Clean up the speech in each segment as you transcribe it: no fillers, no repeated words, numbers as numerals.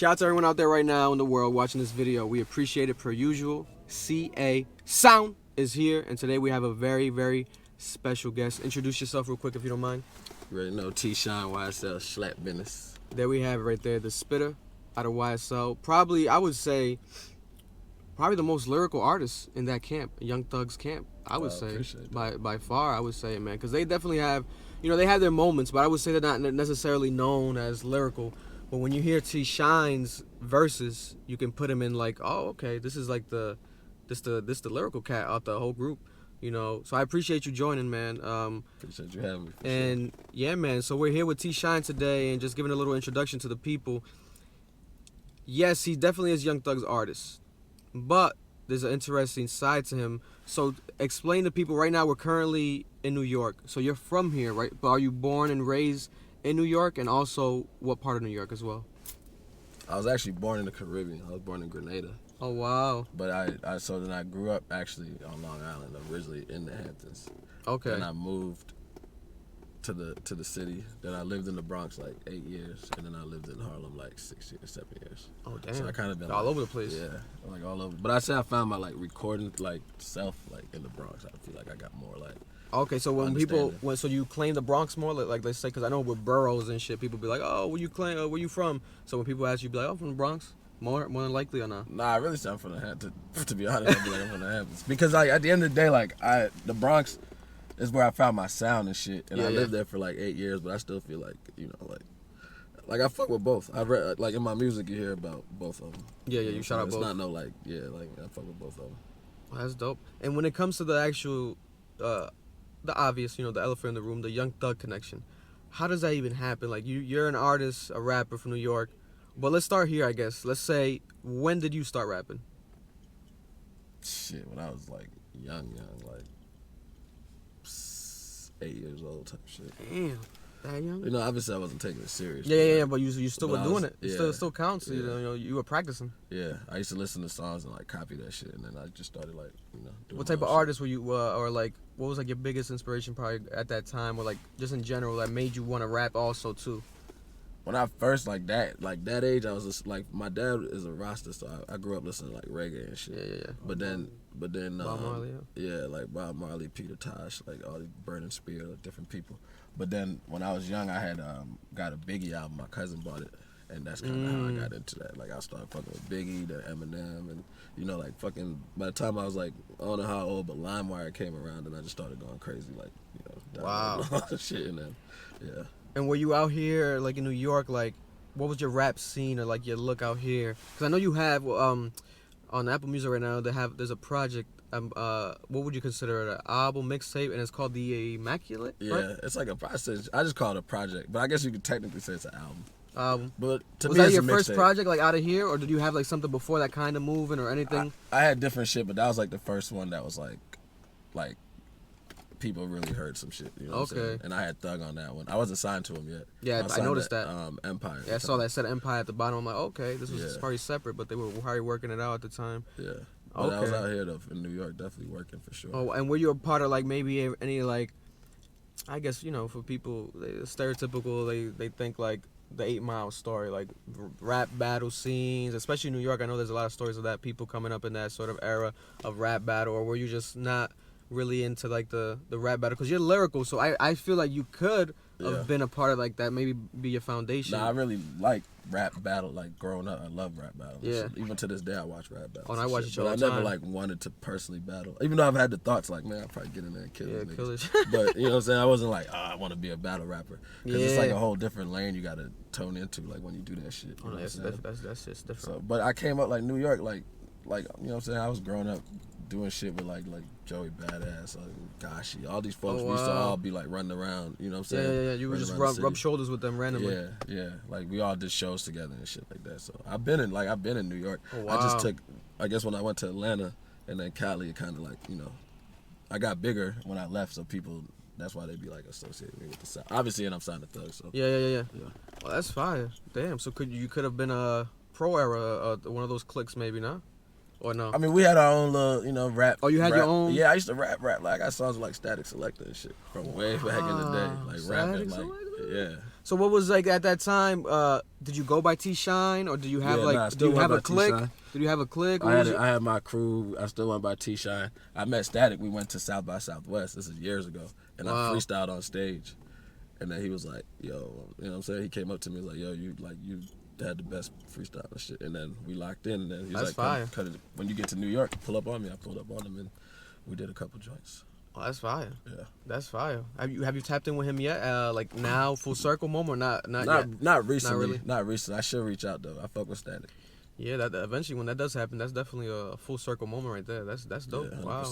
Shout out to everyone out there right now in the world watching this video. We appreciate it per usual. CA Sound is here, and today we have a very, very special guest. Introduce yourself real quick if you don't mind. You already know T-SHYNE, YSL, Slap Business. There we have it right there, the spitter out of YSL. Probably, I would say, the most lyrical artist in that camp, Young Thug's camp. I would say, by far, I would say, man, because they definitely have, they have their moments, but I would say they're not necessarily known as lyrical. But when you hear T-SHYNE's verses, you can put him in like, oh, okay, this is like the lyrical cat out the whole group, So I appreciate you joining, man. Appreciate you having me. And yeah, man. So we're here with T-SHYNE today, and just giving a little introduction to the people. Yes, he definitely is Young Thug's artist, but there's an interesting side to him. So explain to people right now. We're currently in New York. So you're from here, right? But are you born and raised in New York, and also what part of New York as well? I was actually born in the Caribbean. I was born in Grenada. Oh wow! But then I grew up actually on Long Island, originally in the Hamptons. Okay. And I moved to the city. Then I lived in the Bronx like 8 years, and then I lived in Harlem like 6 years, 7 years. Oh damn! So I kind of been all over the place. Yeah, like all over. But I say I found my like recording like self like in the Bronx. I feel like I got more like. Okay, so when people, so you claim the Bronx more, like they say, because I know with boroughs and shit, people be like, oh, where you from? So when people ask you, be like, oh, from the Bronx, more than likely or not? Nah, I really say I'm from the Hamptons. To be honest, I'd be like I'm from the Hamptons because like at the end of the day, like the Bronx is where I found my sound and shit, and I lived there for like 8 years, but I still feel like like I fuck with both. I read like in my music you hear about both of them. Yeah, you shout out both. It's not no like I fuck with both of them. Well, that's dope. And when it comes to the actual. The obvious, the elephant in the room, the Young Thug connection. How does that even happen? Like, you're an artist, a rapper from New York. But let's start here, I guess. Let's say, when did you start rapping? Shit, when I was, like, young, like 8 years old type shit. Damn, that young? Obviously I wasn't taking it serious. Yeah, but you still were doing it. Yeah, it still counts. Yeah. You were practicing. Yeah, I used to listen to songs and, like, copy that shit. And then I just started, like, doing what type of artist were you, or, like, what was, like, your biggest inspiration probably at that time? Or, like, just in general that made you want to rap also, too? When I first, like that age, I was just, like, my dad is a Rasta, so I grew up listening to, like, reggae and shit. Yeah. But then Bob Marley, like Bob Marley, Peter Tosh, like all these Burning Spear, like different people. But then when I was young, I had got a Biggie album. My cousin bought it, and that's kind of how I got into that. Like I started fucking with Biggie, the Eminem, and like fucking. By the time I was like, I don't know how old, but LimeWire came around, and I just started going crazy, like wow, all the shit, and then yeah. And were you out here like in New York? Like, what was your rap scene or like your look out here? Because I know you have on Apple Music right now. There's a project. What would you consider it? An album mixtape, and it's called The Immaculate. Yeah, right? It's like a process. I just call it a project, but I guess you could technically say it's an album. But to was me, that it's your a first mixtape. project like out of here, or did you have like something before that kind of moving or anything? I had different shit, but that was like the first one that was like people really heard some shit. You know what I'm saying? And I had Thug on that one. I wasn't signed to him yet. Yeah, I noticed that. Empire. Yeah, I saw that said Empire at the bottom. I'm like, okay, this was probably separate, but they were probably working it out at the time. Yeah. But I was out here though in New York, definitely working for sure. Oh, and were you a part of like maybe any like, I guess for people stereotypical, they think like the 8 Mile story, like rap battle scenes, especially in New York. I know there's a lot of stories of that, people coming up in that sort of era of rap battle, or were you just not really into like the rap battle? Because you're lyrical, so I feel like you could have been a part of like that, maybe be your foundation. Nah, I really like rap battle. Like growing up, I love rap battle. Yeah. Even to this day, I watch rap battles. Oh, and I watch it all the time. I never time. like wanted to personally battle, even though I've had the thoughts like, man, I'll probably get in there and kill these kill niggas. it. But you know what I'm saying? I wasn't like, I want to be a battle rapper, because it's like a whole different lane you got to tone into, like when you do that shit. You know that's just different. So, but I came up like New York, like you know what I'm saying? I was growing up doing shit with like Joey Badass, Gashi, all these folks. We used to all be like running around, you know what I'm saying? Yeah. You would just rub shoulders with them randomly. Yeah. Like we all did shows together and shit like that. So I've been in New York. Oh, wow. I just took, I guess when I went to Atlanta and then Cali, it kind of like, I got bigger when I left, so people, that's why they be like associated me with the South. Obviously, and I'm signed to Thug, so. Yeah. Well, that's fire. Damn. So you could have been a pro era, one of those cliques maybe, no? Or no? I mean, we had our own little, rap. Oh, you had your own? Yeah, I used to rap. Like, I got songs with, like, Static Selector and shit from way back in the day. Like, rapping, like, yeah. So what was like at that time? Did you go by T-SHYNE or do you have do you have a clique? Did you have a clique? I had my crew. I still went by T-SHYNE. I met Static. We went to South by Southwest. This is years ago, and I freestyled on stage. And then he was like, "Yo," you know what I'm saying? He came up to me and was like, "Yo, you had the best freestyle and shit." And then we locked in. And then he was like, "When you get to New York, pull up on me." I pulled up on him, and we did a couple joints. Oh, that's fire. Yeah, that's fire. Have you tapped in with him yet? Like now, full circle moment, or not yet? Not recently. Not really. Not recently. I should reach out though. I fuck with Static. Yeah, that eventually when that does happen, that's definitely a full circle moment right there. That's dope. Yeah, 100%, wow.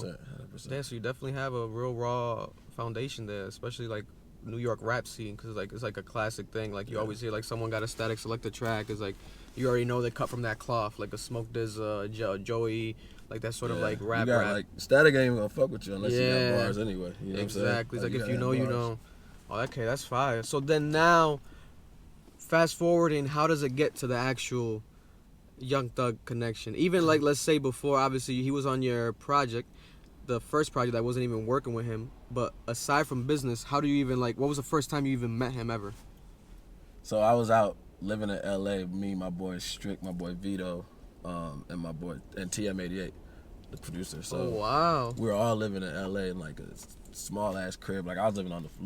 100%. Damn, so you definitely have a real raw foundation there, especially like New York rap scene, because it's like a classic thing. Like you always hear like someone got a Static selected track. It's like you already know they cut from that cloth, like a Smoke Diz, Joey. Like that sort of like rap. Like Static ain't even gonna fuck with you unless you got bars anyway. You know exactly. What I'm It's like if you know, bars. you know. Oh, okay, that's fire. So then now, fast forwarding, how does it get to the actual Young Thug connection? Even like let's say before, obviously he was on your project, the first project that wasn't even working with him. But aside from business, how do you even like? What was the first time you even met him ever? So I was out living in L.A. Me, my boy Strick, my boy Vito. And my boy and TM88, the producer. So wow, we were all living in LA in like a small ass crib. Like I was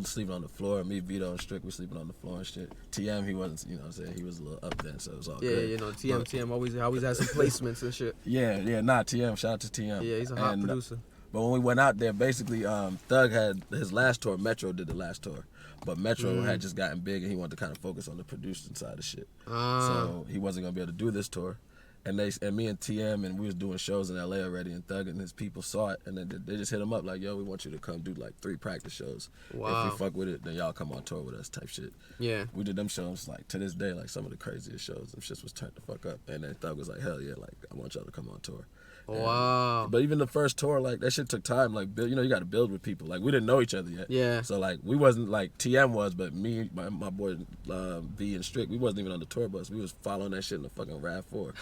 sleeping on the floor. Me, Vito, and Strick were sleeping on the floor and shit. TM, he wasn't, you know what I'm saying, he was a little up then, so it was all good. Yeah, you know, TM always has some placements and shit. Yeah, TM, shout out to TM. Yeah, he's a hot producer. But when we went out there, basically, Thug had his last tour. Metro did the last tour. But Metro had just gotten big and he wanted to kind of focus on the producing side of shit. So he wasn't going to be able to do this tour. And me and TM, and we was doing shows in LA already, and Thug and his people saw it, and then they just hit him up like, "Yo, we want you to come do like 3 practice shows. Wow. If we fuck with it, then y'all come on tour with us," type shit. Yeah. We did them shows like to this day, like some of the craziest shows. Them shits was turned the fuck up, and then Thug was like, "Hell yeah, like I want y'all to come on tour." Wow. But even the first tour, like that shit took time. Like you know, you got to build with people. Like we didn't know each other yet. Yeah. So like we wasn't like TM was, but me, my boy V and Strick, we wasn't even on the tour bus. We was following that shit in the fucking RAV4.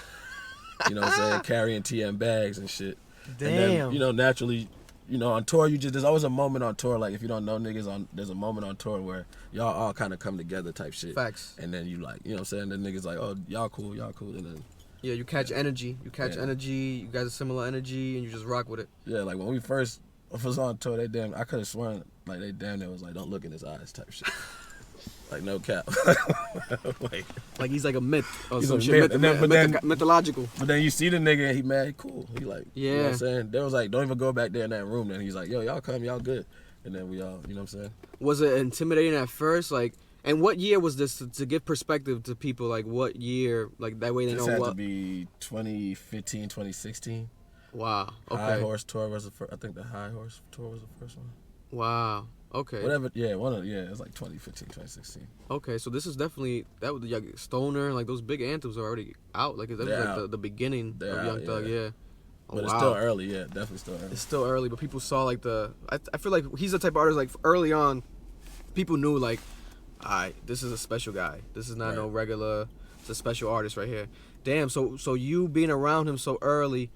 You know what I'm saying? Carrying TM bags and shit. Damn. And then, you know, naturally, you know, on tour, there's always a moment on tour, like if you don't know niggas, there's a moment on tour where y'all all kind of come together type shit. Facts. And then you like, you know what I'm saying? Then niggas like, oh, y'all cool. And then. Yeah, you catch energy. You catch energy. You guys are similar energy, and you just rock with it. Yeah, like when we first was on tour, I could have sworn, like they damn near was like, don't look in his eyes type shit. Like no cap. Like he's like a myth or some a shit. myth. Mythological. But then you see the nigga and he mad, he cool. He like, yeah. You know what I'm saying? They was like, don't even go back there in that room. Then he's like, yo, y'all come, y'all good. And then we all, you know what I'm saying? Was it intimidating at first? Like, and what year was this to give perspective to people? Like what year? Like that way they know what. This had to be 2015, 2016. Wow. Okay. High Horse Tour was the first. I think the High Horse Tour was the first one. Wow. Okay. Whatever. Yeah. It was like 2015, 2016. Okay, so this is definitely that was like Stoner, like those big anthems are already out. Like that was like the beginning of Young Thug. Yeah. Oh, but it's still early. Yeah, definitely still early. It's still early, but people saw like I feel like he's the type of artist like early on, people knew like, alright, this is a special guy. This is not no regular. It's a special artist right here. Damn. So you being around him so early,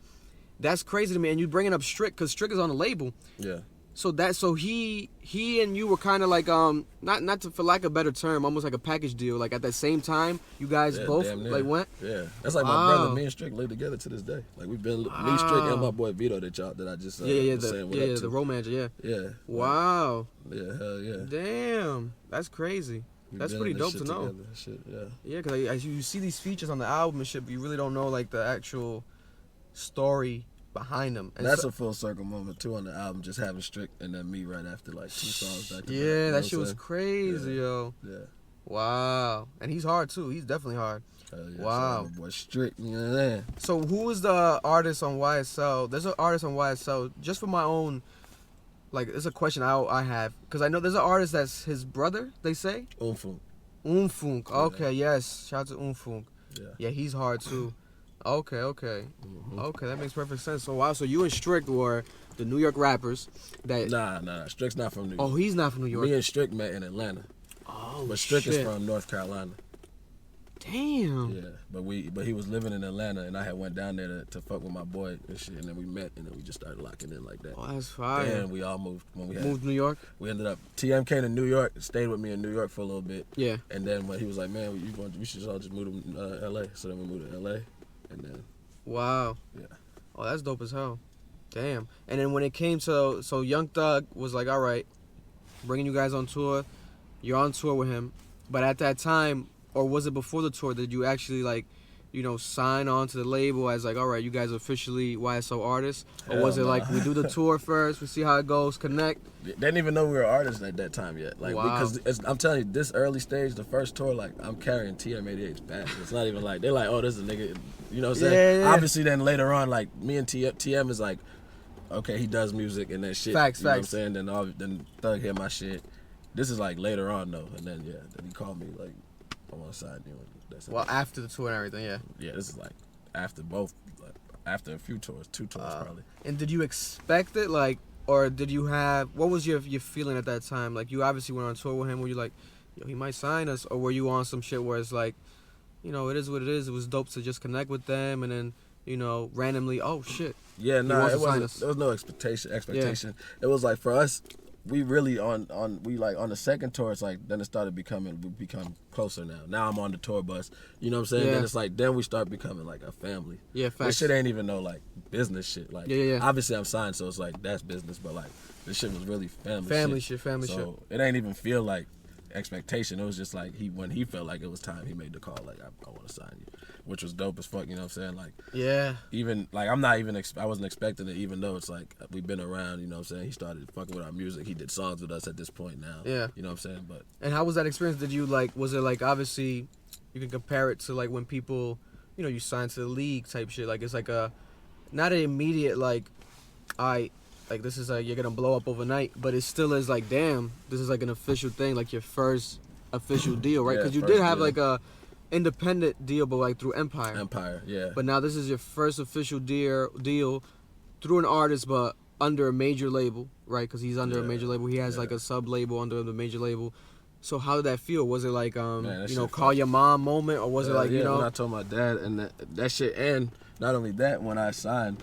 that's crazy to me. And you bringing up Strick because Strick is on the label. Yeah. So he and you were kind of like not to, for lack of a better term, almost like a package deal. Like at that same time, you guys both like went. Yeah, that's like my brother. Me and Strick live together to this day. Like we've been me, Strick, and my boy Vito that I just the romance. Yeah. Wow. Yeah, hell yeah. Damn, that's crazy. That's pretty dope to know. Shit, yeah. Yeah, because as you see these features on the album and shit, but you really don't know like the actual story behind them. And that's a full circle moment too on the album, just having Strick and then me right after like 2 songs back to back. Yeah, that shit was crazy, yo. Yeah. Wow. And he's hard too. He's definitely hard. Yeah, wow. So my boy Strick, you know what I'm saying? So who is the artist on YSL? There's an artist on YSL, just for my own, like, it's a question I have. Because I know there's an artist that's his brother, they say? Umfunk. Okay, yes. Shout out to Umfunk. Yeah, he's hard too. Okay. Mm-hmm. Okay, that makes perfect sense. So wow, so you and Strick were the New York rappers that. Nah. Strick's not from New York. Oh, he's not from New York. Me and Strick met in Atlanta. Oh, but Strick is from North Carolina. Damn. Yeah, but he was living in Atlanta, and I had went down there to fuck with my boy and shit, and then we met, and then we just started locking in like that. Oh, that's fire. And we all moved when we moved to New York. We ended up TM came to New York, stayed with me in New York for a little bit. Yeah. And then when he was like, man, we should all just move to LA. So then we moved to LA, and then. Wow. Yeah. Oh, that's dope as hell. Damn. And then when it came to Young Thug was like, all right, bringing you guys on tour. You're on tour with him, but at that time, or was it before the tour, did you actually like, sign on to the label as like, all right, you guys are officially YSL artists? Or was it like, we do the tour first, we see how it goes, connect? They didn't even know we were artists at that time yet. Like, wow. Because I'm telling you, this early stage, the first tour, like, I'm carrying TM88's back. It's not even like, they're like, oh, this is a nigga, you know what I'm saying? Yeah. Obviously, then later on, like, me and TM is like, okay, he does music and that shit. Facts, you know what I'm saying? Then Thug hit my shit. This is like later on, though. And then, then he called me, like, I want to sign you. Well, after the tour and everything, yeah. Yeah, this is like after both, like, after a few tours, 2 tours probably. And did you expect it, like, or did you have, what was your feeling at that time? Like, you obviously went on tour with him, were you like, yo, he might sign us, or were you on some shit where it's like, it is what it is, it was dope to just connect with them, and then, randomly, oh shit. Yeah, no, there was no expectation. Yeah. It was like, for us, we really on the second tour, it's like, then it started we become closer now. Now I'm on the tour bus, you know what I'm saying? Yeah. Then it's like, then we start becoming like a family. Yeah, facts. This shit ain't even no like business shit. Like, yeah. Obviously I'm signed, so it's like, that's business, but like, this shit was really family shit. So it ain't even feel like expectation. It was just like, when he felt like it was time, he made the call, like, I want to sign you. Which was dope as fuck, you know what I'm saying? Like, yeah. Even, like, I wasn't expecting it, even though it's like, we've been around, you know what I'm saying? He started fucking with our music. He did songs with us at this point now. Yeah. You know what I'm saying? But. And how was that experience? Did you, like, was it like, obviously, you can compare it to, like, when people, you sign to the league type shit. Like, it's like not an immediate, like, like, this is like, you're going to blow up overnight, but it still is like, damn, this is like an official thing, like your first official deal, right? Because you did have, like, a independent deal, but like through Empire, yeah. But now this is your first official deal through an artist, but under a major label, right? Because he's under a major label. He has like a sub label under the major label. So how did that feel? Was it like call your mom moment, or was it like when I told my dad and that shit, and not only that, when I signed,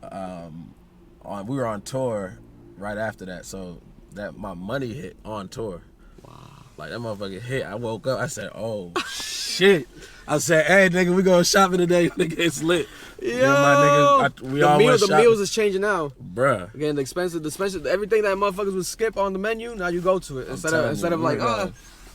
we were on tour right after that, so that my money hit on tour. Wow. Like, that motherfucker hit. I woke up, I said, oh, shit. I said, hey, nigga, we going shopping today. Nigga, it's lit. Yo, my nigga, we all went shopping. The meals is changing now. Bruh. Again, the expensive, everything that motherfuckers would skip on the menu, now you go to it. Instead of like,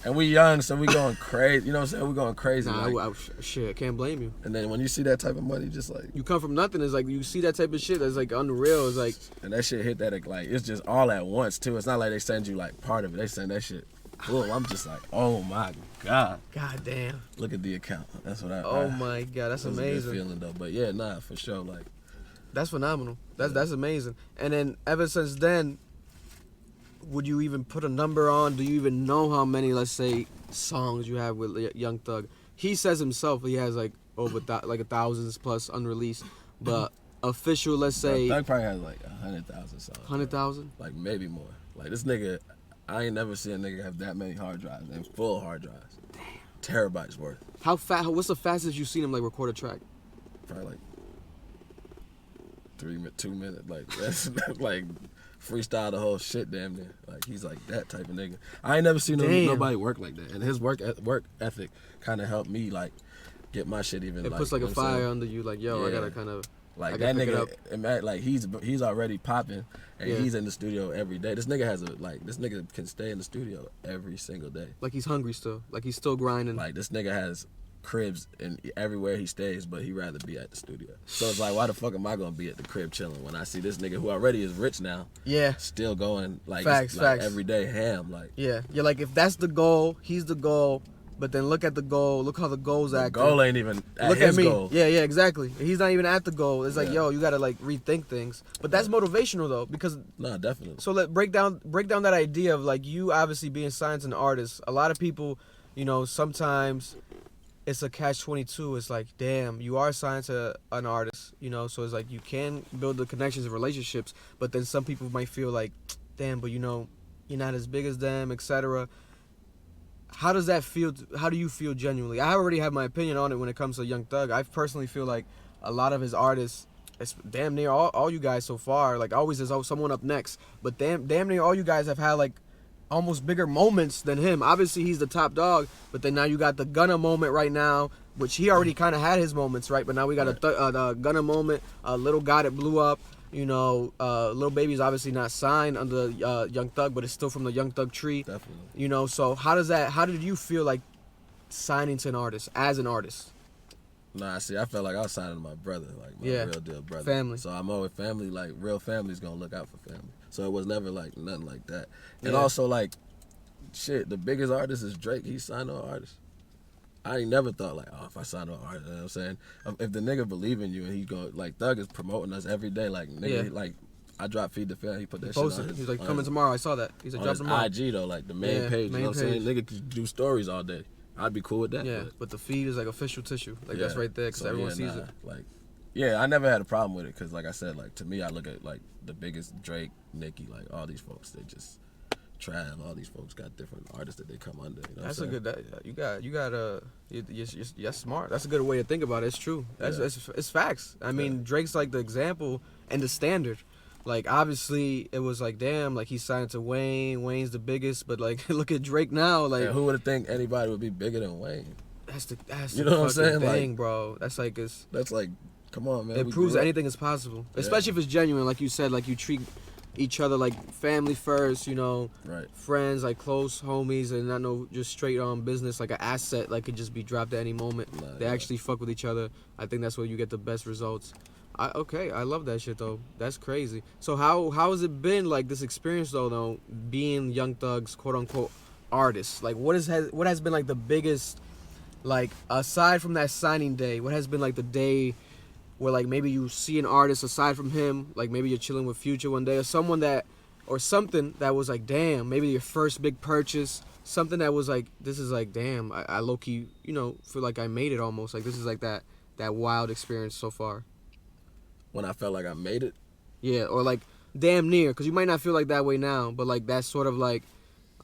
And we young, so we going crazy. You know what I'm saying? We going crazy. Nah, shit, I can't blame you. And then when you see that type of money, just like... You come from nothing. It's like, you see that type of shit that's like unreal. It's like... And that shit hit that, like, it's just all at once, too. It's not like they send you, like, part of it. They send that shit. Boom, I'm just like, oh my God. God damn. Look at the account. That's what my God, that's amazing. A good feeling, though. But yeah, nah, for sure, like... That's phenomenal. That's amazing. And then ever since then, would you even put a number on? Do you even know how many, let's say, songs you have with Young Thug? He says himself he has like over like 1,000 plus unreleased, but official, let's say, Thug probably has like 100,000 songs. 100,000? Like maybe more. Like this nigga, I ain't never seen a nigga have that many hard drives and full hard drives. Damn. Terabytes worth. How fast? What's the fastest you've seen him like record a track? Probably like 2 minutes. Like that's like freestyle the whole shit damn near. Like he's like that type of nigga. I ain't never seen nobody work like that. And his work ethic kind of helped me like get my shit even. It puts like a fire under you. Like yo, I gotta kind of like that nigga. Like he's already popping and he's in the studio every day. This nigga can stay in the studio every single day. Like he's hungry still. Like he's still grinding. Like this nigga has cribs in everywhere he stays, but he'd rather be at the studio. So it's like, why the fuck am I gonna be at the crib chilling when I see this nigga who already is rich now? Yeah. Still going like facts. Every day ham like. Yeah. You're like, if that's the goal, he's the goal. But then look at the goal. Look how the goal's acting. The goal ain't even at look his at me. Goal. Yeah, exactly. He's not even at the goal. It's like, yo, you gotta like rethink things. But that's motivational though, because definitely. So let break down that idea of like you obviously being signed as an artist. A lot of people, sometimes it's a catch-22. It's like, damn, you are signed to an artist, so it's like you can build the connections and relationships, but then some people might feel like, damn, but you're not as big as them, etc. how does that feel? How do you feel genuinely? I already have my opinion on it when it comes to Young Thug. I personally feel like a lot of his artists, it's damn near all you guys so far, like always there's someone up next, but damn near all you guys have had like almost bigger moments than him. Obviously he's the top dog, but then now you got the Gunna moment right now, which he already kind of had his moments, right? But now we got a Gunna moment, a little guy that blew up. You know, Lil Baby's obviously not signed under Young Thug, but it's still from the Young Thug tree. Definitely. You know, so how did you feel like signing to an artist, as an artist? Nah, see, I felt like I was signing to my brother, like my real deal brother. Family. So I'm always family, like real family's gonna look out for family. So it was never like nothing like that. And also like, shit, the biggest artist is Drake. He signed to an artist. I ain't never thought like, oh, if I sign to an artist, you know what I'm saying? If the nigga believe in you and he go, like Thug is promoting us every day, like nigga, like I dropped Feed the Fan, he put that shit on his, he's like, coming tomorrow, I saw that. He's like, drop tomorrow. IG though, like the main page, you know what I'm saying? Nigga could do stories all day. I'd be cool with that. Yeah, but the feed is like official tissue. Like that's right there because everyone sees it. Like, yeah, I never had a problem with it because like I said, like to me, I look at like the biggest Drake, Nicki, like all these folks, they just Trav, all these folks got different artists that they come under. You know that's a good. You're smart. That's a good way to think about it. It's true. It's facts. I mean, Drake's like the example and the standard. Like obviously it was like damn, like he signed to Wayne. Wayne's the biggest, but like look at Drake now. Like who would have think anybody would be bigger than Wayne? That's you know what I'm saying, thing, like, bro. That's like come on, man. It proves anything is possible, especially if it's genuine. Like you said, like you treat each other like family first, you know, friends, like close homies, and not no just straight on business, like an asset, like could just be dropped at any moment. They actually fuck with each other. I think that's where you get the best results. I love that shit though. That's crazy. So how has it been like this experience though, being Young Thug's quote unquote artist? Like what has been like the biggest, like aside from that signing day, what has been like the day where like maybe you see an artist aside from him, like maybe you're chilling with Future one day or someone that, or something that was like damn, maybe your first big purchase, something that was like this is like damn, I low key, you know, feel like I made it almost, like this is like that wild experience so far. When I felt like I made it? Yeah, or like damn near, because you might not feel like that way now, but like that's sort of like,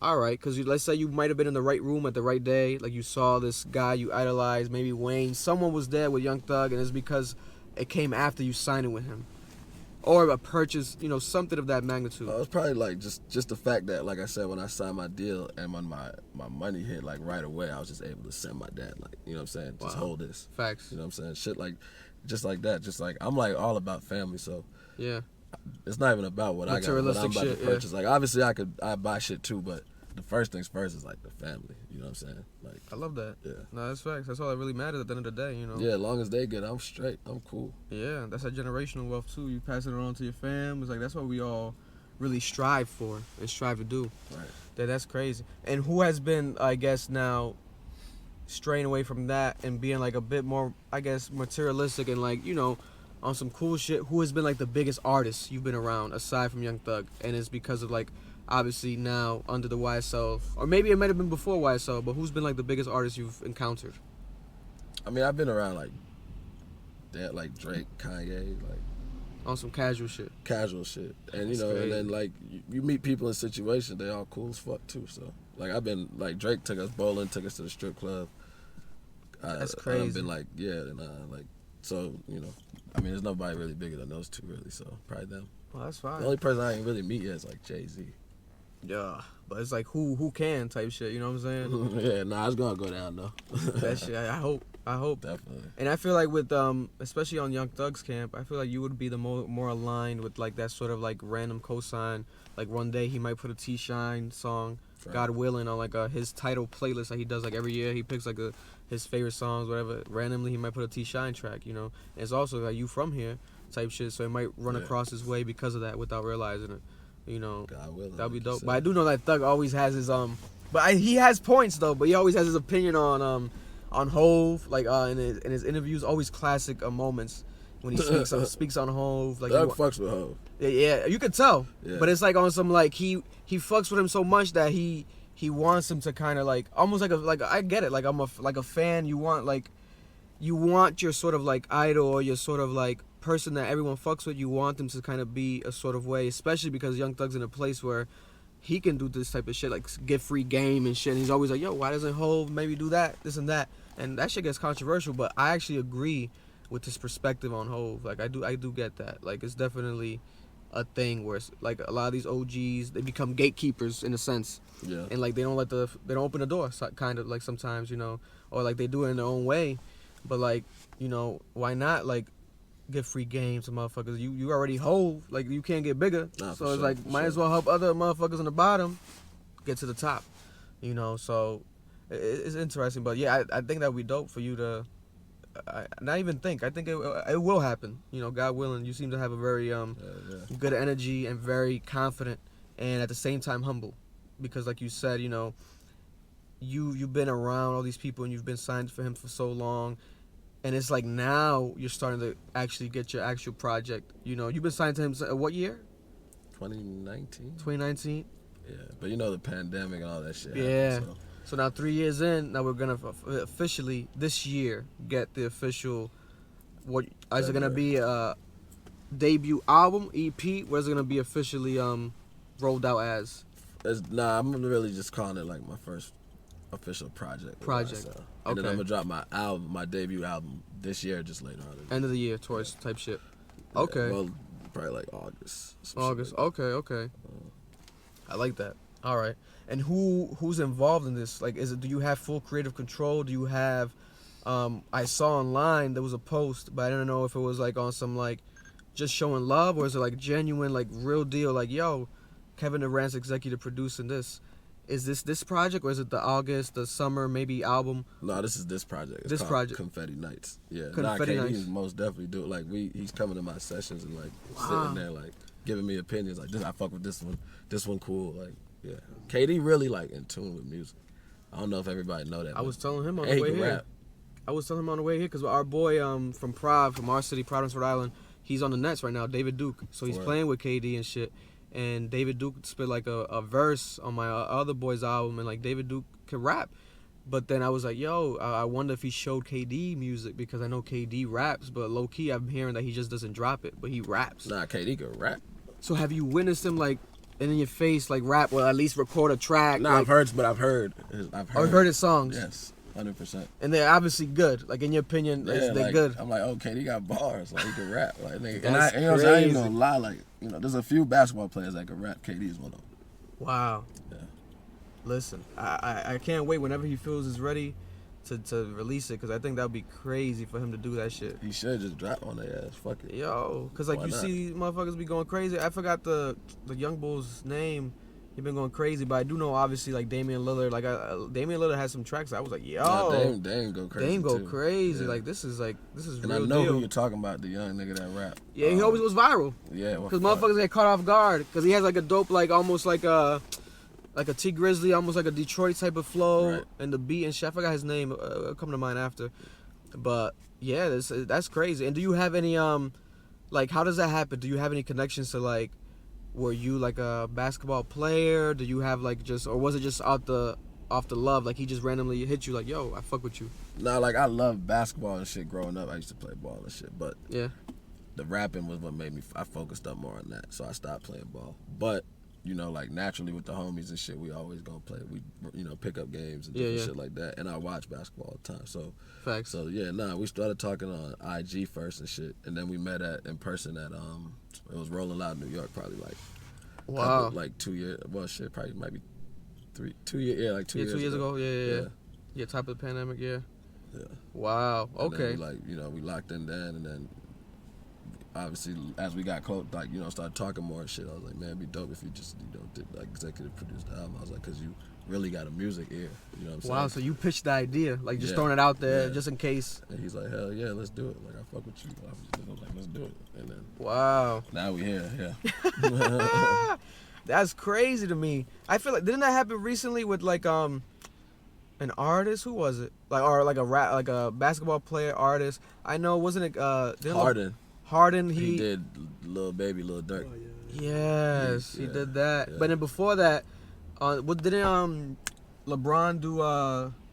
all right, because let's say you might have been in the right room at the right day, like you saw this guy you idolized, maybe Wayne, someone was there with Young Thug, and it's because it came after you signing with him. Or a purchase, you know, something of that magnitude. It was probably like just the fact that, like I said, when I signed my deal and when my money hit like right away, I was just able to send my dad, like, you know what I'm saying? Just hold this. Facts. You know what I'm saying? Shit like, just like that. Just like, I'm like all about family, so. Yeah. It's not even about what I got, what I'm about to purchase. Like, obviously I buy shit too, but the first things first is like the family. You know what I'm saying? Like, I love that. Yeah. No, that's facts. That's all that really matters at the end of the day, you know? Yeah, as long as they good, I'm straight. I'm cool. Yeah, that's that generational wealth too. You pass it on to your fam. It's like that's what we all really strive for and strive to do. Right. That's crazy. And who has been, I guess, now straying away from that and being like a bit more, I guess, materialistic and like, you know, on some cool shit? Who has been like the biggest artist you've been around aside from Young Thug? And it's because of like, obviously now under the YSL, or maybe it might have been before YSL, but who's been like the biggest artist you've encountered? I mean, I've been around like Drake, Kanye, like on some casual shit. And you know, crazy. And then like you meet people in situations, they all cool as fuck too. So like I've been like Drake took us bowling, took us to the strip club. That's crazy. I've been like like so, you know, I mean there's nobody really bigger than those two really, so probably them. Well, that's fine. The only person I ain't really meet yet is like Jay-Z. Yeah, but it's like who can type shit, you know what I'm saying? Yeah, nah, it's gonna go down though. That shit, I hope. Definitely. And I feel like with especially on Young Thug's camp, I feel like you would be the more aligned with like that sort of like random cosign. Like one day he might put a T-SHYNE song, right, God willing, on like his title playlist that he does like every year. He picks like his favorite songs, whatever. Randomly he might put a T-SHYNE track, you know. And it's also like you from here type shit, so it might run across his way because of that without realizing it. You know, that'd be dope. But I do know that Thug always has his he has points though. But he always has his opinion on Hove, like in his interviews. Always classic moments when he speaks on Hove. Like Thug fucks with Hove. Yeah, you could tell. Yeah. But it's like on some like he fucks with him so much that he wants him to kind of like almost like I get it. Like I'm a fan. You want your sort of like idol or your sort of like person that everyone fucks with. You want them to kind of be a sort of way, especially because Young Thug's in a place where he can do this type of shit, like get free game and shit. And he's always like, yo, why doesn't Hov maybe do that, this and that? And that shit gets controversial, but I actually agree with his perspective on Hov. Like I do get that. Like it's definitely a thing where it's, like a lot of these OGs, they become gatekeepers in a sense. Yeah. And like they don't open the door, so, kind of like sometimes, you know, or like they do it in their own way. But like, you know, why not like give free games to motherfuckers? You already Hov, like you can't get bigger. Nah, so it's like might as well help other motherfuckers on the bottom get to the top. You know, so it's interesting. But yeah, I think that would be dope for you to not even think. I think it will happen. You know, God willing. You seem to have a very good energy and very confident, and at the same time humble, because like you said, you know, you've been around all these people and you've been signed for him for so long, and it's like now you're starting to actually get your actual project. You know, you've been signed to him what year? 2019. 2019. Yeah, but you know the pandemic and all that shit. Yeah. Happened, So now 3 years in, now we're gonna officially this year get the official. What is it gonna be? A debut album, EP? What is it gonna be officially rolled out as? I'm really just calling it like my first official project. Project. And then I'm gonna drop my album, my debut album this year, just later on. End of the year, towards type shit. Okay. Well, probably like August. August. Like Okay. I like that. All right. And who's involved in this? Like, do you have full creative control? Do you have? I saw online there was a post, but I didn't know if it was like on some like just showing love, or is it like genuine, like real deal? Like, yo, Kevin Durant's executive producing this. Is this project, or is it the summer maybe album? No, this is this project. It's this called project. Confetti Nights. Yeah. Confetti Nights. He's most definitely do it. Like he's coming to my sessions and like Wow. sitting there like giving me opinions. Like, I fuck with this one. This one cool. Like, yeah. KD really like in tune with music. I don't know if everybody know that. I was telling him on the way here. Rap. I was telling him on the way here because our boy from our city, Providence, Rhode Island, he's on the Nets right now, David Duke. So he's playing with KD and shit. And David Duke spit like a verse on my other boy's album, and like David Duke can rap. But then I was like, yo, I wonder if he showed KD music, because I know KD raps, but low key I'm hearing that he just doesn't drop it, but he raps. Nah, KD can rap. So have you witnessed him like in your face like rap, or at least record a track? Nah, like, I've heard his songs. Yes. 100%. And they're obviously good. Like, in your opinion, they're like, good. I'm like, oh, KD got bars. Like, he can rap. Like, nigga. That's and I crazy. ain't gonna lie. Like, you know, there's a few basketball players that can rap. KD is one of them. Wow. Yeah. Listen, I can't wait whenever he feels is ready to release it, because I think that would be crazy for him to do that shit. He should just drop on their ass. Fuck it. Yo, because like, Why you not? see motherfuckers be going crazy. I forgot the young bull's name. He been going crazy, but I do know obviously like Damian Lillard. Like Damian Lillard has some tracks. I was like, yo, Dame go crazy. Dame go too. crazy. Yeah. Like this is And real I know deal. who you're talking about, the young nigga that rap. Yeah, he always was viral. Yeah, Because motherfuckers get caught off guard. Because he has like a dope, like almost like a T Grizzly, almost like a Detroit type of flow, Right. and the beat and shit. I forgot his name. It'll come to mind after. But yeah, that's crazy. And do you have any like, how does that happen? Do you have any connections to like, were you like a basketball player? Do you have like just, or was it just off the love? Like he just randomly hit you like, yo, I fuck with you. Nah, like I love basketball and shit growing up. I used to play ball and shit, but Yeah. the rapping was what made me. I focused up more on that, so I stopped playing ball. But you know, like naturally with the homies and shit, we always gonna play. We, you know, pick up games and different shit like that. And I watch basketball all the time. So, Facts. So yeah, we started talking on IG first and shit, and then we met in person at it was Rolling Loud, New York, probably like Wow. like 2 years. Well, shit, probably might be 2 years. Yeah, like 2 years. 2 years ago. Yeah. Type of the pandemic. Yeah. Wow. And Okay. then we, like, you know, we locked in then, and then obviously as we got close, like, you know, started talking more and shit. I was like, man, it'd be dope if you just, you know, did like executive produced the album. I was like, because you really got a music ear. You know what I'm saying? Wow. So you pitched the idea, like just Yeah. throwing it out there, Yeah. just in case. And he's like, hell yeah, let's do it. Like, I fuck with you. I was like, let's do it. And then Wow. now we here. Yeah. That's crazy to me. I feel like, didn't that happen recently with like an artist? Who was it? Like, or like a basketball player artist? I know, wasn't it Harden. Harden, He did Lil Baby, Lil Durk. Yes, he Yeah. did that. Yeah. But then before that, what didn't LeBron do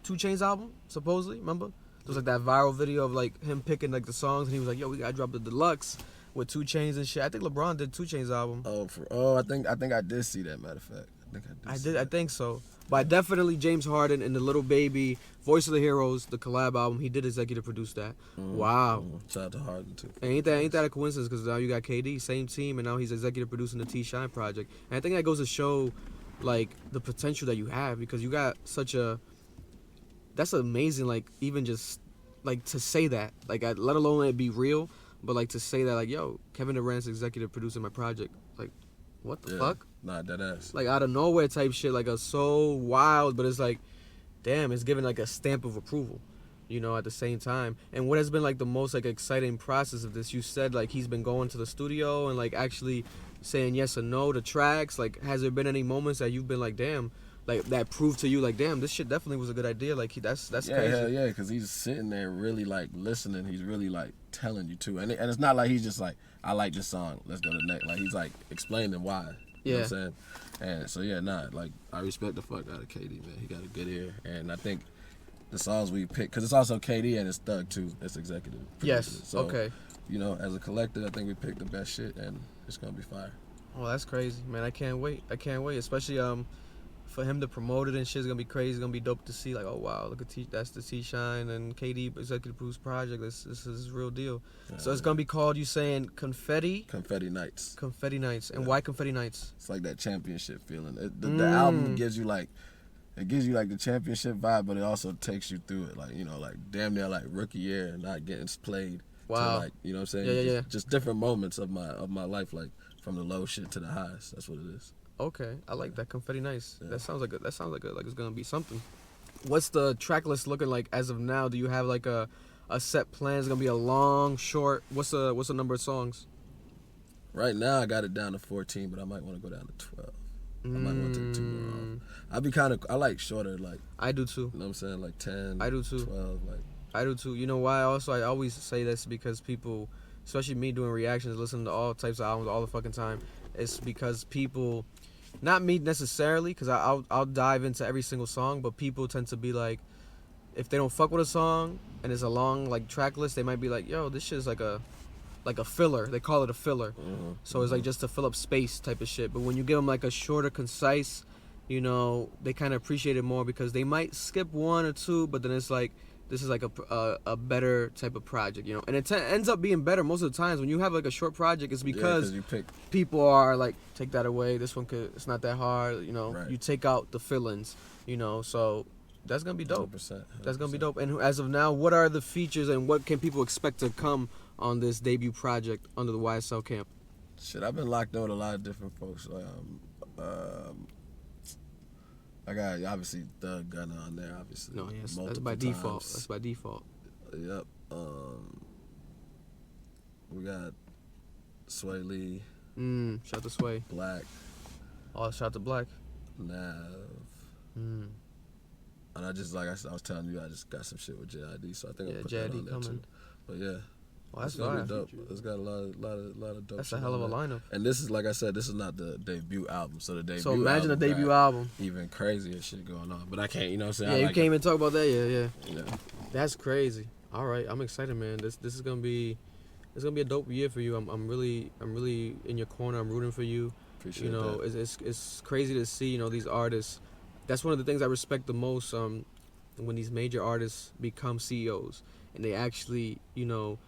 2 Chainz album, supposedly? Remember? There was like that viral video of like him picking like the songs, and he was like, yo, we gotta drop the deluxe with 2 Chainz and shit. I think LeBron did 2 Chainz album. I think I did see that, matter of fact. I did. I think so. But definitely James Harden and the Little Baby, Voice of the Heroes, the collab album. He did executive produce that. Wow. Shout out to Harden too. And ain't that a coincidence? Because now you got KD, same team, and now he's executive producing the T-SHYNE project. And I think that goes to show, like, the potential that you have, because you got such a. That's amazing. Like, even just like to say that, like, let alone it be real, but like to say that, like, yo, Kevin Durant's executive producing my project. Like, what the fuck? Nah, that ass. Like, out of nowhere type shit. Like, a so wild, but it's like, damn, it's giving like a stamp of approval, you know, at the same time. And what has been like the most like exciting process of this? You said like he's been going to the studio and like actually saying yes or no to tracks. Like, has there been any moments that you've been like, damn, like that proved to you like, damn, this shit definitely was a good idea? Like, that's crazy. Hell yeah, because he's sitting there really like listening. He's really like telling you too, and it's not like he's just like, I like this song, let's go to the next. Like, he's like explaining why. You know what I'm saying? And so like, I respect the fuck out of KD, man. He got a good ear, and I think the songs we pick, because it's also KD and it's Thug too, it's executive. Yes. So, okay. You know, as a collective, I think we picked the best shit, and it's gonna be fire. Oh, that's crazy, man. I can't wait. Especially for him to promote it and shit's gonna be crazy. It's gonna be dope to see, like, oh wow, look at that's the T-SHYNE and KD executive produce project. This is real deal. So it's gonna be called, you saying, Confetti Nights. Confetti Nights. And why Confetti Nights? It's like that championship feeling. The album gives you like, it gives you like the championship vibe, but it also takes you through it, like, you know, like damn near like rookie year and not getting played. Wow. To, like, you know what I'm saying? Yeah. Just different moments of my life, like from the low shit to the highs. That's what it is. Okay, I like that. Confetti Nights. Yeah. That sounds like it's gonna be something. What's the track list looking like as of now? Do you have like a set plan? It's gonna be a long, short. What's the number of songs? Right now I got it down to 14, but I might want to go down to 12. I might want to take 2 more off. I like shorter, like. I do too. You know what I'm saying? Like 10. I do too. 12, like. I do too. You know why? Also, I always say this because people, especially me doing reactions, listening to all types of albums all the fucking time. It's because people. Not me necessarily, because I'll dive into every single song, but people tend to be like, if they don't fuck with a song and it's a long like track list, they might be like, yo, this shit is like a filler. They call it a filler. So it's like just to fill up space type of shit. But when you give them like a shorter, concise, you know, they kind of appreciate it more, because they might skip 1 or 2, but then it's like, this is like a better type of project, you know. And it ends up being better most of the times. When you have like a short project, it's because people are like, take that away. This one it's not that hard, you know. Right. You take out the fill-ins, you know. So that's going to be dope. 100%. That's going to be dope. And as of now, what are the features and what can people expect to come on this debut project under the YSL camp? Shit, I've been locked in with a lot of different folks. I got obviously Thug, Gunna on there, obviously. No, yes, that's by default. That's by default. Yep. We got Sway Lee. Shout to Sway. Black. Oh, shout to Black. Nav. And I just, like I said, I was telling you, I just got some shit with JID, so I think I'll put that on there too. But yeah. Well, that's gonna be dope. It's got a lot of dope. That's a hell of a lineup. And this is, like I said, this is not the debut album. So the debut. So imagine a debut album. Even crazier shit going on. But I can't. You know what I'm saying? Yeah, you can't even talk about that. Yeah. Yeah. That's crazy. All right, I'm excited, man. This is gonna be, it's gonna be a dope year for you. I'm really in your corner. I'm rooting for you. Appreciate you know, that. it's crazy to see, you know, these artists. That's one of the things I respect the most. When these major artists become CEOs and they actually, you know,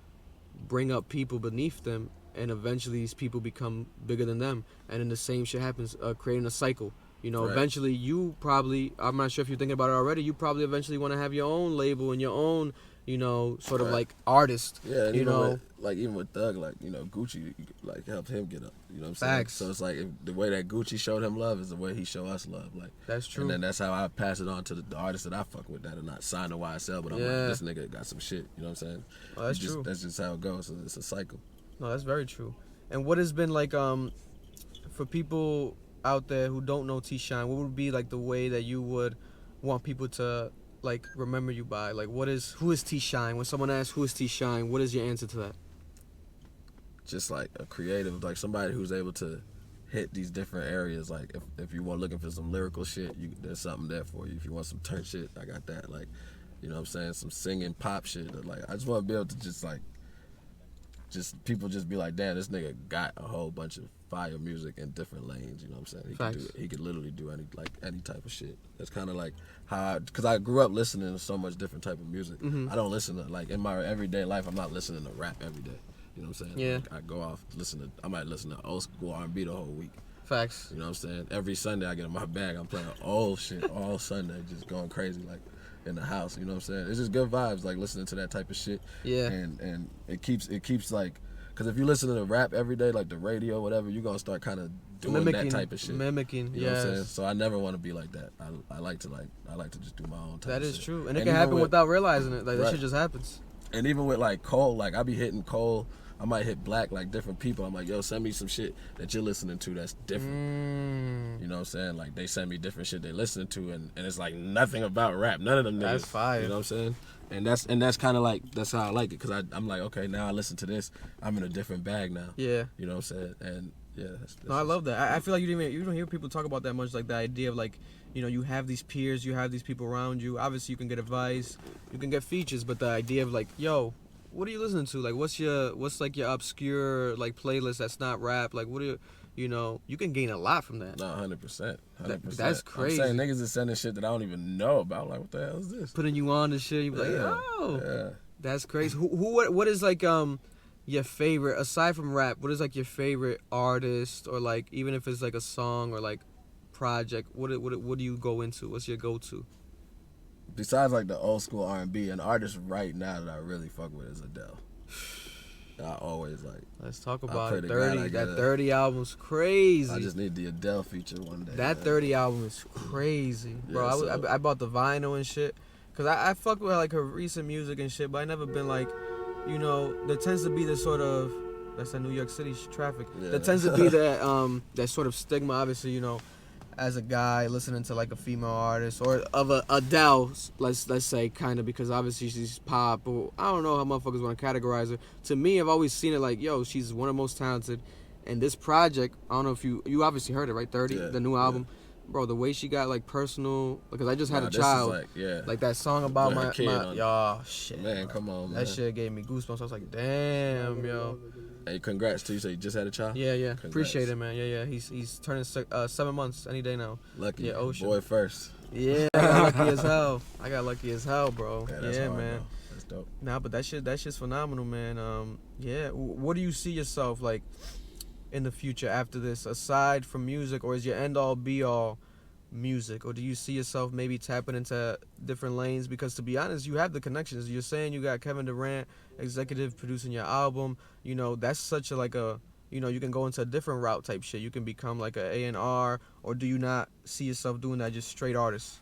bring up people beneath them, and eventually these people become bigger than them, and then the same shit happens, creating a cycle. You know, eventually you probably, I'm not sure if you're thinking about it already, you probably eventually want to have your own label and your own, you know, sort of like artist. Yeah, and you know, even with Thug, like, you know, Gucci like helped him get up. You know what I'm saying? Facts. So it's like the way that Gucci showed him love is the way he show us love. Like, that's true. And then that's how I pass it on to the artists that I fuck with that are not signed to YSL, but I'm like, this nigga got some shit. You know what I'm saying? Oh, that's true. That's just how it goes. So it's a cycle. No, that's very true. And what has been like, for people out there who don't know T-SHYNE, what would be like the way that you would want people to like remember you by? Like, who is T-SHYNE? When someone asks who is T-SHYNE, what is your answer to that? Just like a creative, like somebody who's able to hit these different areas. Like if you want looking for some lyrical shit, there's something there for you. If you want some turn shit, I got that. Like, you know what I'm saying? Some singing pop shit. Like, I just want to be able to just like just people just be like, damn, this nigga got a whole bunch of fire music in different lanes. You know what I'm saying? He could literally do any type of shit. That's kind of like how, because I grew up listening to so much different type of music. I don't listen to, like, in my everyday life, I'm not listening to rap every day. You know what I'm saying? Yeah. Like, I go off, I might listen to old school R&B the whole week. Facts. You know what I'm saying? Every Sunday I get in my bag, I'm playing old shit all Sunday, just going crazy, like, in the house. You know what I'm saying? It's just good vibes, like, listening to that type of shit. Yeah. And it keeps like, because if you listen to rap every day, like the radio, whatever, you're going to start kind of doing that type of shit. Mimicking, you know what I'm saying? So I never want to be like that. I like to just do my own type That of is shit. true. And it can happen without realizing it. Like, that shit just happens. And even with, like, Cole, like, I be hitting Cole, I might hit Black, like, different people. I'm like, yo, send me some shit that you're listening to that's different. You know what I'm saying? Like, they send me different shit they listening to, and it's, like, nothing about rap. None of them niggas. That's fire. You know what I'm saying? And that's kind of like, that's how I like it, because I'm like, okay, now I listen to this, I'm in a different bag now. Yeah. You know what I'm saying? And, yeah. No, I love that. I feel like you don't hear people talk about that much, like the idea of, like, you know, you have these peers, you have these people around you. Obviously, you can get advice, you can get features, but the idea of, like, yo, what are you listening to? Like, what's like your obscure, like, playlist that's not rap? Like, what are you know, you can gain a lot from that. No, 100%. That's crazy. I'm saying niggas is sending shit that I don't even know about. Like, what the hell is this? Putting you on and shit. You be like, oh, yeah. That's crazy. What is, like, your favorite, aside from rap, what is, like, your favorite artist, or, like, even if it's, like, a song or, like, project, what do you go into? What's your go-to? Besides, like, the old school R&B, an artist right now that I really fuck with is Adele. I always, like, let's talk about it. 30, that 30 album's crazy. I just need the Adele feature one day. That 30 album is crazy, bro. Yeah, I bought the vinyl and shit, cause I fuck with, like, her recent music and shit, but I never been, like, you know, there tends to be this sort of, that's that New York City traffic. Yeah. There tends to be that sort of stigma, obviously, you know, as a guy listening to, like, a female artist, or of a Adele, let's say, kind of, because obviously she's pop, or I don't know how motherfuckers want to categorize her. To me, I've always seen it like, yo, she's one of the most talented. And this project, I don't know if you obviously heard it, right? 30, the new album. Bro, the way she got, like, personal, because I just had a child, like that song about my y'all, shit, man, come on, man. That shit gave me goosebumps. I was like, damn, yo. Hey, congrats to you. So you just had a child? Yeah. Congrats. Appreciate it, man. Yeah. He's turning 7 months any day now. Lucky. Yeah, Ocean. Boy first. Yeah, I got lucky as hell. Bro. Yeah, hard, man. Bro. That's dope. Nah, but that shit's phenomenal, man. Yeah. What do you see yourself, like, in the future after this, aside from music, or is your end all be all music, or do you see yourself maybe tapping into different lanes? Because, to be honest, you have the connections. You're saying you got Kevin Durant executive producing your album. You know, that's such a, like, a, you know, you can go into a different route type shit. You can become like a A&R, or do you not see yourself doing that, just straight artist?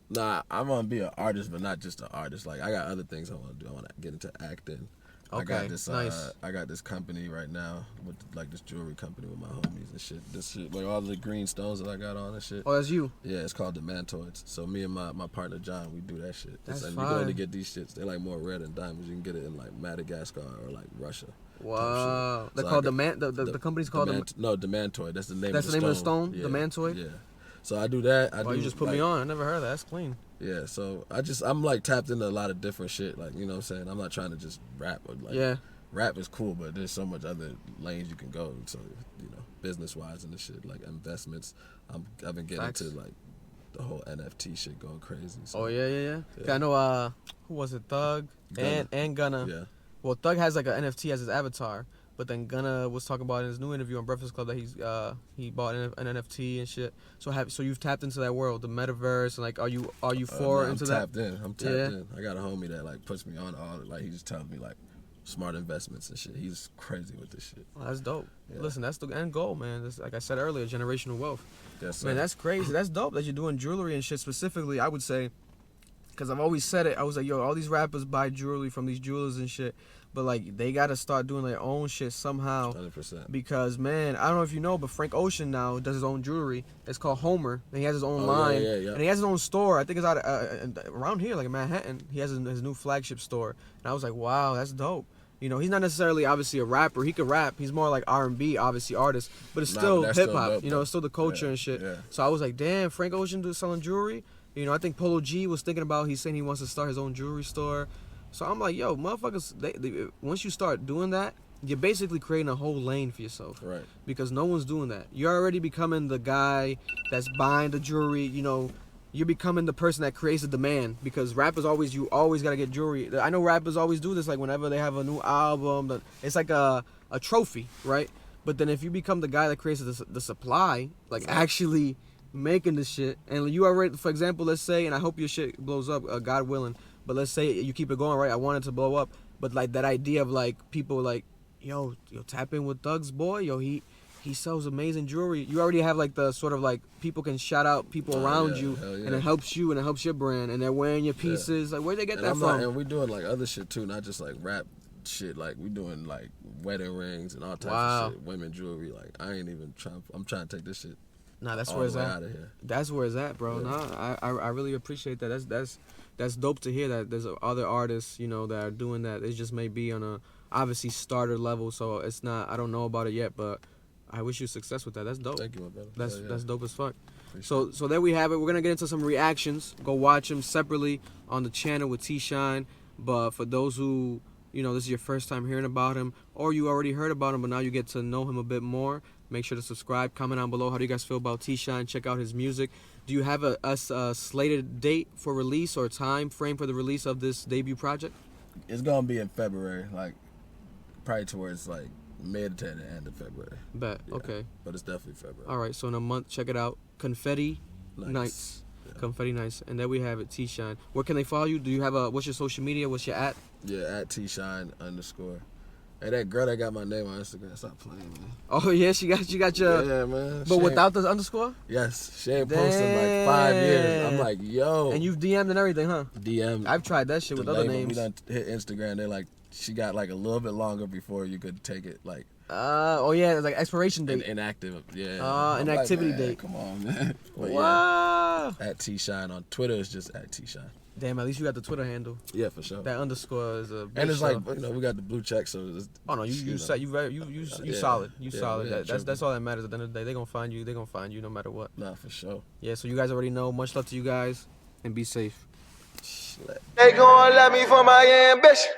Nah, I want to be an artist, but not just an artist. Like, I got other things I want to do. I want to get into acting. Okay, nice. I got this company right now, with, like, this jewelry company with my homies and shit. This shit, like, all the green stones that I got on and shit. Oh, that's you? Yeah, it's called Demantoids. So me and my partner John, we do that shit. That's and fine. you go in to get these shits. They're, like, more rare than diamonds. You can get it in, like, Madagascar or, like, Russia. Wow. They're called the company's called Demantoid. That's the name. That's of the the name stone. of the stone. Yeah. Demantoid. Yeah. So I do that. You just put me on. I never heard of that. That's clean. Yeah. So I'm like tapped into a lot of different shit. Like, you know what I'm saying? I'm not trying to just rap. Or, like, rap is cool, but there's so much other lanes you can go. So, you know, business wise and the shit, like investments. I've been getting into, like, the whole NFT shit going crazy. So. Oh yeah. I know. Who was it? Thug and Gunna. Yeah. Well, Thug has, like, an NFT as his avatar, but then Gunna was talking about in his new interview on Breakfast Club that he bought an NFT and shit. So you've tapped into that world, the metaverse, and, like, are you into that? I'm tapped in. I got a homie that, like, puts me on all, like, he just tells me, like, smart investments and shit. He's crazy with this shit. Oh, that's dope. Yeah. Listen, that's the end goal, man. That's, like I said earlier, generational wealth. Yes, sir. Man, that's crazy. That's dope that you're doing jewelry and shit. Specifically, I would say, because I've always said it, I was like, yo, all these rappers buy jewelry from these jewelers and shit, but, like, they got to start doing their own shit somehow. 100%. Because, man, I don't know if you know, but Frank Ocean now does his own jewelry. It's called Homer. And he has his own line. Yeah. And he has his own store. I think it's out around here, like in Manhattan. He has his new flagship store. And I was like, wow, that's dope. You know, he's not necessarily, obviously, a rapper. He could rap. He's more like R&B, obviously, artist. But it's still hip-hop. You know, it's still the culture and shit. Yeah. So I was like, damn, Frank Ocean selling jewelry? You know, I think Polo G was thinking about, he's saying he wants to start his own jewelry store. So I'm like, yo, motherfuckers, once you start doing that, you're basically creating a whole lane for yourself. Right. Because no one's doing that. You're already becoming the guy that's buying the jewelry, you know. You're becoming the person that creates the demand, because rappers you always gotta get jewelry. I know rappers always do this, like whenever they have a new album, it's like a trophy, right? But then if you become the guy that creates the supply, like actually making the shit, and you already, for example, let's say, and I hope your shit blows up, God willing, but let's say you keep it going, right? I want it to blow up, but like that idea of like people like, yo, tap in with Thug's boy, yo, he sells amazing jewelry. You already have like the sort of like people can shout out people around you, and it helps you and it helps your brand, and they're wearing your pieces. Like, where'd they get that from? And we doing like other shit too, not just like rap shit. Like we doing like wedding rings and all types of shit, women jewelry. Like I ain't even trying. I'm trying to take this shit. Nah, that's where it's at. Out of here. That's where it's at, bro. Yeah. Nah, I really appreciate that. That's dope to hear that there's other artists, you know, that are doing that. It just may be on a obviously starter level, so it's not. I don't know about it yet, but I wish you success with that. That's dope. Thank you, my brother. That's dope as fuck. So there we have it. We're gonna get into some reactions. Go watch them separately on the channel with T-SHYNE. But for those who, you know, this is your first time hearing about him, or you already heard about him, but now you get to know him a bit more, make sure to subscribe. Comment down below. How do you guys feel about T-SHYNE? Check out his music. Do you have a slated date for release or time frame for the release of this debut project? It's gonna be in February, like probably towards like mid to the end of February. Bet. Yeah. Okay. But it's definitely February. All right. So in a month, check it out. Confetti Nights. Yeah. Confetti Nights. And there we have it. T-SHYNE. Where can they follow you? Do you have what's your social media? What's your @? Yeah, @T-SHYNE_. Hey, that girl that got my name on Instagram, stop playing, man. Oh yeah, she got your. Yeah, man. But without the underscore? Yes, she ain't posted in like 5 years. I'm like, yo. And you've DM'd and everything, huh? DM. I've tried that shit with other names. We done hit Instagram. They're like, she got like a little bit longer before you could take it, like. Oh yeah, it's like expiration date. Inactive, yeah. Inactivity like, date. Come on, man. But wow. Yeah, @T-SHYNE on Twitter is just @T-SHYNE. Damn, at least you got the Twitter handle. Yeah, for sure. That underscore is a. And it's like, you know, we got the blue check, so. It's, you solid. You solid. Yeah, that's all that matters. At the end of the day, they gonna find you. They gonna find you no matter what. Nah, for sure. Yeah, so you guys already know. Much love to you guys, and be safe. They gon' love me for my ambition.